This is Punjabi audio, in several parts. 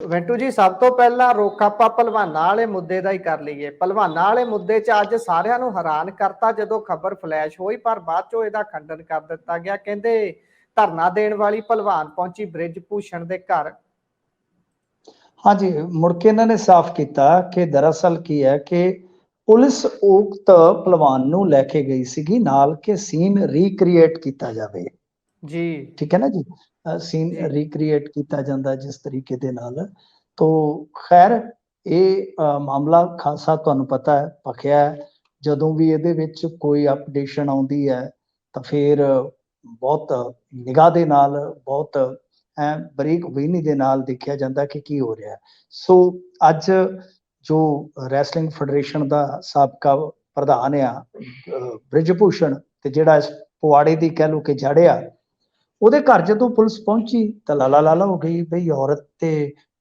ਵੈਂਟੂ ਜੀ, ਸਭ ਤੋਂ ਪਹਿਲਾਂ ਰੁੱਖ ਆਪਾਂ ਭਲਵਾਨਾਂ ਵਾਲੇ ਮੁੱਦੇ ਦਾ ਹੀ ਕਰ ਲਈਏ। ਭਲਵਾਨਾਂ ਵਾਲੇ ਮੁੱਦੇ 'ਚ ਅੱਜ ਸਾਰਿਆਂ ਨੂੰ ਹੈਰਾਨ ਕਰਤਾ ਜਦੋਂ ਖਬਰ ਫਲੈਸ਼ ਹੋਈ, ਪਰ ਬਾਅਦ 'ਚੋਂ ਇਹਦਾ ਖੰਡਨ ਕਰ ਦਿੱਤਾ ਗਿਆ। ਕਹਿੰਦੇ ਧਰਨਾ ਦੇਣ ਵਾਲੀ ਭਲਵਾਨ ਪਹੁੰਚੀ ਬ੍ਰਿਜ ਭੂਸ਼ਣ ਦੇ ਘਰ। हाँ जी, मुड़ के इन्होंने साफ किया कि दरअसल की है कि पुलिस उक्त भलवान नूं लैके गई सीगी नाल के सीन रीक्रिएट किया जाए। जी ठीक है ना जी। सीन जी रीक्रिएट किया जाता जिस तरीके दे नाल, तो खैर ये मामला खासा तुहानूं पता है भखिया है। जदों भी इहदे विच कोई अपडेशन आउंदी है तो फिर बहुत निगाह दे नाल बहुत बरीक बीनी दे नाल देखिया जाता कि की हो रहा है। सो अज जो रैसलिंग फैडरेशन का साबका प्रधान आ बृज भूषण ते जिहड़ा इस पवाड़े की कह लो कि जड़ आ, ਉਹਦੇ ਘਰ ਜਦੋਂ ਪੁਲਿਸ ਪਹੁੰਚੀ ਤਾਂ ਲਾਲਾ ਲਾਲਾ ਹੋ ਗਈ ਬਈ ਔਰਤ ਤੇ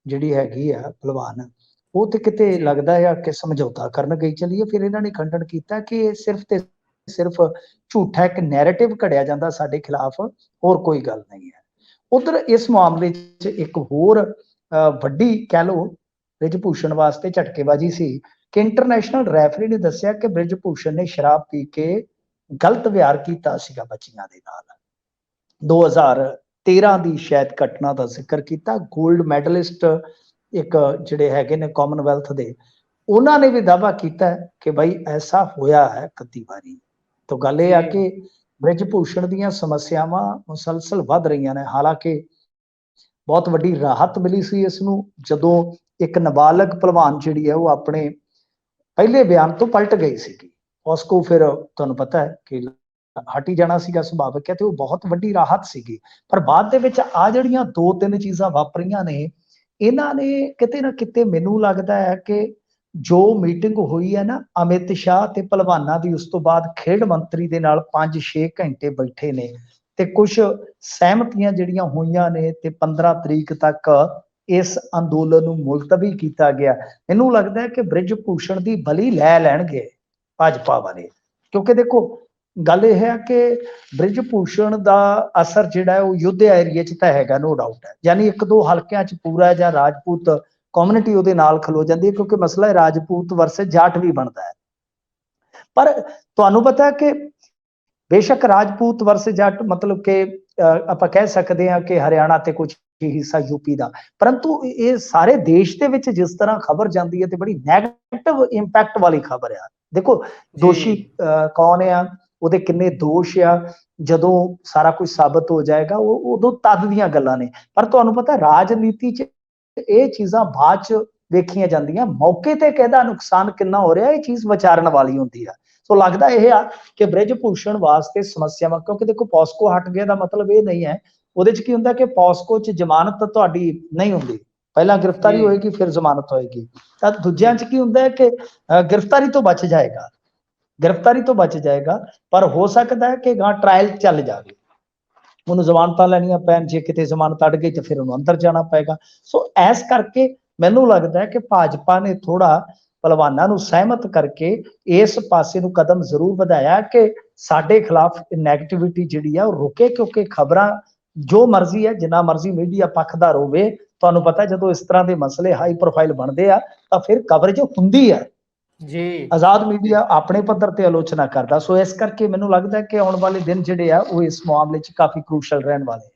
ਜਿਹੜੀ ਹੈਗੀ ਆ ਭਲਵਾਨ ਉਹ ਤੇ ਕਿਤੇ जी ਲੱਗਦਾ ਆ ਕਿ ਸਮਝੌਤਾ ਕਰਨ ਗਈ ਚਲੀਏ। ਫਿਰ ਇਹਨਾਂ ਨੇ ਖੰਡਨ ਕੀਤਾ ਕਿ ਇਹ ਸਿਰਫ ਤੇ ਸਿਰਫ ਝੂਠਾ ਇੱਕ ਨੈਰੇਟਿਵ ਘੜਿਆ ਜਾਂਦਾ ਸਾਡੇ ਖਿਲਾਫ, ਹੋਰ ਕੋਈ ਗੱਲ ਨਹੀਂ ਹੈ। ਉਧਰ ਇਸ ਮਾਮਲੇ 'ਚ ਇੱਕ ਹੋਰ ਵੱਡੀ ਕਹਿ ਲਓ ਬ੍ਰਿਜ ਭੂਸ਼ਣ ਵਾਸਤੇ ਝਟਕੇਬਾਜ਼ੀ ਸੀ ਕਿ ਇੰਟਰਨੈਸ਼ਨਲ ਰੈਫਰੀ ਨੇ ਦੱਸਿਆ ਕਿ ਬ੍ਰਿਜ ਭੂਸ਼ਣ ਨੇ ਸ਼ਰਾਬ ਪੀ ਕੇ ਗਲਤ ਵਿਹਾਰ ਕੀਤਾ ਸੀਗਾ ਬੱਚੀਆਂ ਦੇ ਨਾਲ। 2013 ਦੀ ਸ਼ਾਇਦ ਘਟਨਾ ਦਾ ਜ਼ਿਕਰ ਕੀਤਾ। ਗੋਲਡ ਮੈਡਲਿਸਟ ਇੱਕ ਜਿਹੜੇ ਹੈਗੇ ਨੇ ਕਾਮਨਵੈਲਥ ਦੇ, ਉਹਨਾਂ ਨੇ ਵੀ ਦਾਅਵਾ ਕੀਤਾ ਕਿ ਭਾਈ ਐਸਾ ਹੋਇਆ ਹੈ ਕਦੀ ਵਾਰੀ। ਤਾਂ ਗੱਲ ਇਹ ਆ जी ਕਿ ਬ੍ਰਿਜ ਭੂਸ਼ਣ ਦੀਆਂ ਸਮੱਸਿਆਵਾਂ ਮੁਸਲਸਲ ਵੱਧ ਰਹੀਆਂ ਨੇ। ਹਾਲਾਂਕਿ ਬਹੁਤ ਵੱਡੀ ਰਾਹਤ ਮਿਲੀ ਸੀ ਇਸ ਨੂੰ ਜਦੋਂ ਇੱਕ ਨਾਬਾਲਗ ਭਲਵਾਨ ਜਿਹੜੀ ਹੈ ਉਹ ਆਪਣੇ ਪਹਿਲੇ ਬਿਆਨ ਤੋਂ ਪਲਟ ਗਈ ਸੀਗੀ। ਉਸਕੋ ਫਿਰ ਤੁਹਾਨੂੰ ਪਤਾ ਹੈ ਕਿ ਹਟ ਹੀ ਜਾਣਾ ਸੀਗਾ, ਸੁਭਾਵਿਕ ਹੈ, ਤੇ ਉਹ ਬਹੁਤ ਵੱਡੀ ਰਾਹਤ ਸੀਗੀ। ਪਰ ਬਾਅਦ ਦੇ ਵਿੱਚ ਆ ਜਿਹੜੀਆਂ ਦੋ ਤਿੰਨ ਚੀਜ਼ਾਂ ਵਾਪਰੀਆਂ ਨੇ, ਇਹਨਾਂ ਨੇ ਕਿਤੇ ਨਾ ਕਿਤੇ ਮੈਨੂੰ ਲੱਗਦਾ ਹੈ ਕਿ ਜੋ ਮੀਟਿੰਗ ਹੋਈ ਹੈ ਨਾ ਅਮਿਤ ਸ਼ਾਹ ਤੇ ਭਲਵਾਨਾਂ ਦੀ, ਉਸ ਤੋਂ ਬਾਅਦ ਖੇਡ ਮੰਤਰੀ ਦੇ ਨਾਲ 5-6 ਘੰਟੇ ਬੈਠੇ ਨੇ ਤੇ ਕੁਝ ਸਹਿਮਤੀਆਂ ਜਿਹੜੀਆਂ ਹੋਈਆਂ ਨੇ ਤੇ 15 ਤਰੀਕ ਤੱਕ ਇਸ ਅੰਦੋਲਨ ਨੂੰ ਮੁਲਤਵੀ ਕੀਤਾ ਗਿਆ। ਮੈਨੂੰ ਲੱਗਦਾ ਹੈ ਕਿ ਬ੍ਰਿਜ ਭੂਸ਼ਣ ਦੀ ਬਲੀ ਲੈ ਲੈਣਗੇ ਭਾਜਪਾ ਵਾਲੇ, ਕਿਉਂਕਿ ਦੇਖੋ ਗੱਲ ਇਹ ਹੈ ਕਿ ਬ੍ਰਿਜ ਭੂਸ਼ਣ ਦਾ ਅਸਰ ਜਿਹੜਾ ਹੈ ਉਹ ਯੁੱਧਿਆ ਏਰੀਏ 'ਚ ਤਾਂ ਹੈਗਾ, ਨੋ ਡਾਊਟ ਹੈ। ਯਾਨੀ ਇੱਕ ਦੋ ਹਲਕਿਆਂ 'ਚ ਪੂਰਾ ਜਾਂ ਰਾਜਪੂਤ ਕਮਿਊਨਿਟੀ ਉਹਦੇ ਨਾਲ ਖਲੋ ਜਾਂਦੀ ਹੈ, ਕਿਉਂਕਿ ਮਸਲਾ ਰਾਜਪੂਤ ਵਰਸਸ ਜਾਟ ਵੀ ਬਣਦਾ ਹੈ। ਪਰ ਤੁਹਾਨੂੰ ਪਤਾ ਹੈ ਕਿ ਬੇਸ਼ੱਕ ਰਾਜਪੂਤ ਵਰਸਸ ਜੱਟ ਮਤਲਬ ਕਿ ਆਪਾਂ ਕਹਿ ਸਕਦੇ ਹਾਂ ਕਿ ਹਰਿਆਣਾ ਤੇ ਕੁਝ ਹਿੱਸਾ ਯੂਪੀ ਦਾ, ਪਰੰਤੂ ਇਹ ਸਾਰੇ ਦੇਸ਼ ਦੇ ਵਿੱਚ ਜਿਸ ਤਰ੍ਹਾਂ ਖਬਰ ਜਾਂਦੀ ਹੈ ਤੇ ਬੜੀ ਨੈਗੇਟਿਵ ਇੰਪੈਕਟ ਵਾਲੀ ਖਬਰ ਆ। ਦੇਖੋ ਦੋਸ਼ੀ ਕੌਣ ਆ, ਉਹਦੇ ਕਿੰਨੇ ਦੋਸ਼ ਆ, ਜਦੋਂ ਸਾਰਾ ਕੁਝ ਸਾਬਤ ਹੋ ਜਾਏਗਾ ਉਹ ਉਦੋਂ ਤਦ ਦੀਆਂ ਗੱਲਾਂ ਨੇ। ਪਰ ਤੁਹਾਨੂੰ ਪਤਾ ਰਾਜਨੀਤੀ 'ਚ ਇਹ ਚੀਜ਼ਾਂ ਬਾਅਦ 'ਚ ਵੇਖੀਆਂ ਜਾਂਦੀਆਂ, ਮੌਕੇ ਤੇ ਕਿਹਦਾ ਨੁਕਸਾਨ ਕਿੰਨਾ ਹੋ ਰਿਹਾ ਇਹ ਚੀਜ਼ ਵਿਚਾਰਨ ਵਾਲੀ ਹੁੰਦੀ ਆ। ਸੋ ਲੱਗਦਾ ਇਹ ਆ ਕਿ ਬ੍ਰਿਜ ਭੂਸ਼ਣ ਵਾਸਤੇ ਸਮੱਸਿਆਵਾਂ, ਕਿਉਂਕਿ ਦੇਖੋ ਪੋਸਕੋ ਹਟ ਗਿਆ ਦਾ ਮਤਲਬ ਇਹ ਨਹੀਂ ਹੈ, ਉਹਦੇ 'ਚ ਕੀ ਹੁੰਦਾ ਕਿ ਪੋਸਕੋ 'ਚ ਜ਼ਮਾਨਤ ਤੁਹਾਡੀ ਨਹੀਂ ਹੁੰਦੀ, ਪਹਿਲਾਂ ਗ੍ਰਿਫਤਾਰੀ ਹੋਏਗੀ ਫਿਰ ਜ਼ਮਾਨਤ ਹੋਏਗੀ। ਤਾਂ ਦੂਜਿਆਂ 'ਚ ਕੀ ਹੁੰਦਾ ਹੈ ਕਿ ਗ੍ਰਿਫਤਾਰੀ ਤੋਂ ਬਚ ਜਾਏਗਾ, ਗ੍ਰਿਫਤਾਰੀ ਤੋਂ ਬਚ ਜਾਏਗਾ, ਪਰ ਹੋ ਸਕਦਾ ਹੈ ਕਿ ਗਾਂ ਟ੍ਰਾਇਲ ਚੱਲ ਜਾਵੇ, ਉਹਨੂੰ ਜ਼ਮਾਨਤਾਂ ਲੈਣੀਆਂ ਪੈਣ। ਜੇ ਕਿਤੇ ਜ਼ਮਾਨਤ ਅੜ ਗਈ ਤਾਂ ਫਿਰ ਉਹਨੂੰ ਅੰਦਰ ਜਾਣਾ ਪਏਗਾ। ਸੋ ਇਸ ਕਰਕੇ ਮੈਨੂੰ ਲੱਗਦਾ ਹੈ ਕਿ ਭਾਜਪਾ ਨੇ ਥੋੜਾ ਭਲਵਾਨਾਂ ਨੂੰ ਸਹਿਮਤ ਕਰਕੇ ਇਸ ਪਾਸੇ ਨੂੰ ਕਦਮ ਜ਼ਰੂਰ ਵਧਾਇਆ ਕਿ ਸਾਡੇ ਖਿਲਾਫ ਨੈਗੇਟਿਵਿਟੀ ਜਿਹੜੀ ਆ ਉਹ ਰੁਕੇ, ਕਿਉਂਕਿ ਖਬਰਾਂ ਜੋ ਮਰਜ਼ੀ ਹੈ ਜਿੰਨਾ ਮਰਜ਼ੀ ਮੀਡੀਆ ਪੱਖਦਾਰ ਹੋਵੇ, ਤੁਹਾਨੂੰ ਪਤਾ ਜਦੋਂ ਇਸ ਤਰ੍ਹਾਂ ਦੇ ਮਸਲੇ ਹਾਈ ਪ੍ਰੋਫਾਈਲ ਬਣਦੇ ਆ ਤਾਂ ਫਿਰ ਕਵਰੇਜ ਹੁੰਦੀ ਹੈ जी ਆਜ਼ਾਦ ਮੀਡੀਆ ਆਪਣੇ ਪੱਧਰ ਤੇ ਆਲੋਚਨਾ ਕਰਦਾ। ਸੋ ਇਸ ਕਰਕੇ ਮੈਨੂੰ ਲੱਗਦਾ ਕਿ ਆਉਣ ਵਾਲੇ ਦਿਨ ਜਿਹੜੇ ਆ ਉਹ ਇਸ ਮਾਮਲੇ 'ਚ ਕਾਫੀ ਕ੍ਰੂਸ਼ਲ ਰਹਿਣ ਵਾਲੇ।